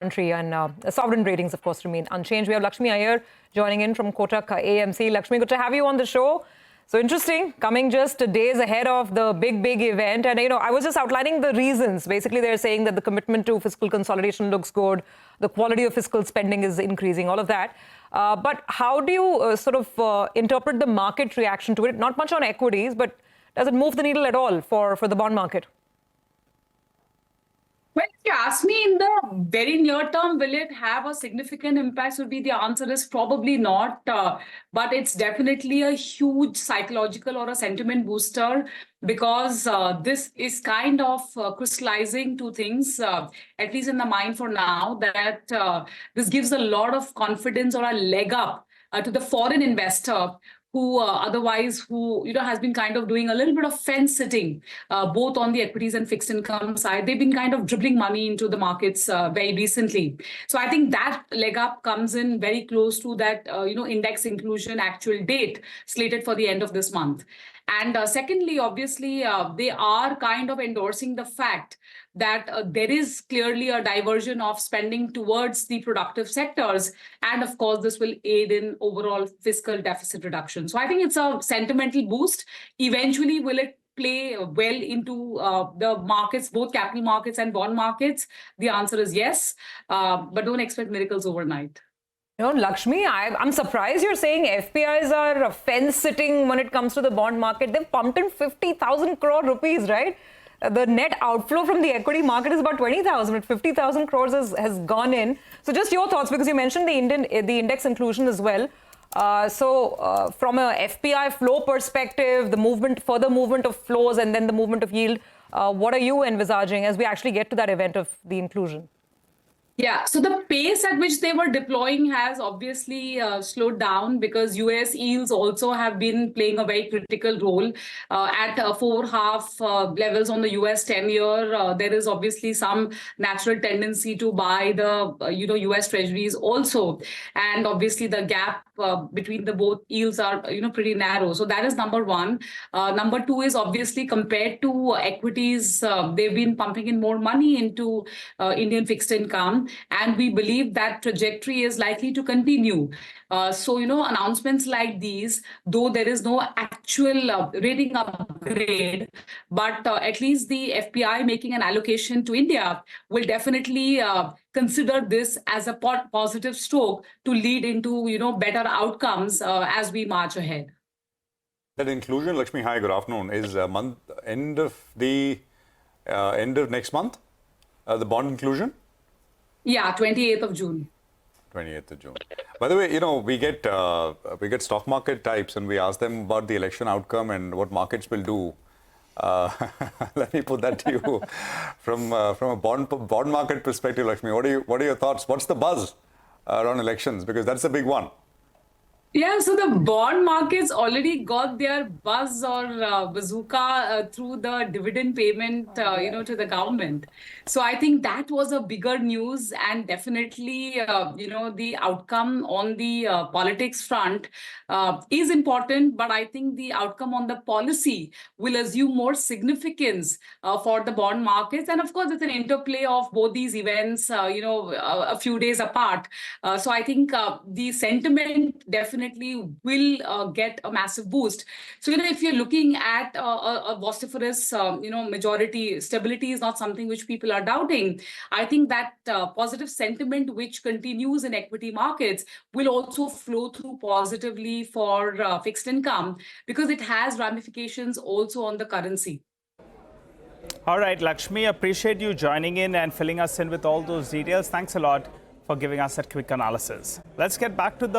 country, and sovereign ratings, of course, remain unchanged. We have Lakshmi Iyer joining in from Kotak AMC. Lakshmi, good to have you on the show. So interesting, coming just days ahead of the big event. And, I was just outlining the reasons. Basically, they're saying that the commitment to fiscal consolidation looks good. The quality of fiscal spending is increasing, all of that. But how do you interpret the market reaction to it? Not much on equities, but does it move the needle at all for the bond market? Well, if you ask me, in the very near term, will it have a significant impact? Would be the answer is probably not. But it's definitely a huge psychological or a sentiment booster, because this is kind of crystallizing two things, at least in the mind for now, that this gives a lot of confidence or a leg up to the foreign investor who otherwise has been kind of doing a little bit of fence sitting, both on the equities and fixed income side. They've been kind of dribbling money into the markets very recently. So I think that leg up comes in very close to that, index inclusion actual date slated for the end of this month. And secondly, obviously, they are kind of endorsing the fact that there is clearly a diversion of spending towards the productive sectors. And of course, this will aid in overall fiscal deficit reduction. So I think it's a sentimental boost. Eventually, will it play well into the markets, both capital markets and bond markets? The answer is yes, but don't expect miracles overnight. Lakshmi, I'm surprised you're saying FPIs are fence-sitting when it comes to the bond market. They've pumped in 50,000 crore rupees, right? The net outflow from the equity market is about 20,000, but 50,000 crores has gone in. So just your thoughts, because you mentioned the index inclusion as well. From a FPI flow perspective, further movement of flows and then the movement of yield, what are you envisaging as we actually get to that event of the inclusion? Yeah, so the pace at which they were deploying has obviously slowed down, because US yields also have been playing a very critical role at 4.5 levels on the US 10-year. There is obviously some natural tendency to buy the US treasuries also, and obviously the gap between the both yields are pretty narrow. So that is number one. Number two is obviously compared to equities, they've been pumping in more money into Indian fixed income. And we believe that trajectory is likely to continue. Announcements like these, though there is no actual rating upgrade, but at least the FPI making an allocation to India will definitely consider this as a positive stroke to lead into better outcomes as we march ahead. That inclusion, Lakshmi, hi, good afternoon, is end of next month, the bond inclusion? Yeah, 28th of June. 28th of June. By the way, we get stock market types and we ask them about the election outcome and what markets will do. Let me put that to you from a bond market perspective, Lakshmi. What are your thoughts? What's the buzz around elections? Because that's a big one. Yeah, so the bond markets already got their buzz or bazooka through the dividend payment, to the government. So I think that was a bigger news, and definitely, the outcome on the politics front is important. But I think the outcome on the policy will assume more significance for the bond markets. And of course, it's an interplay of both these events, a few days apart. So I think the sentiment definitely will get a massive boost. So, if you're looking at a vociferous, majority, stability is not something which people are doubting. I think that positive sentiment which continues in equity markets will also flow through positively for fixed income, because it has ramifications also on the currency. All right, Lakshmi, appreciate you joining in and filling us in with all those details. Thanks a lot for giving us that quick analysis. Let's get back to the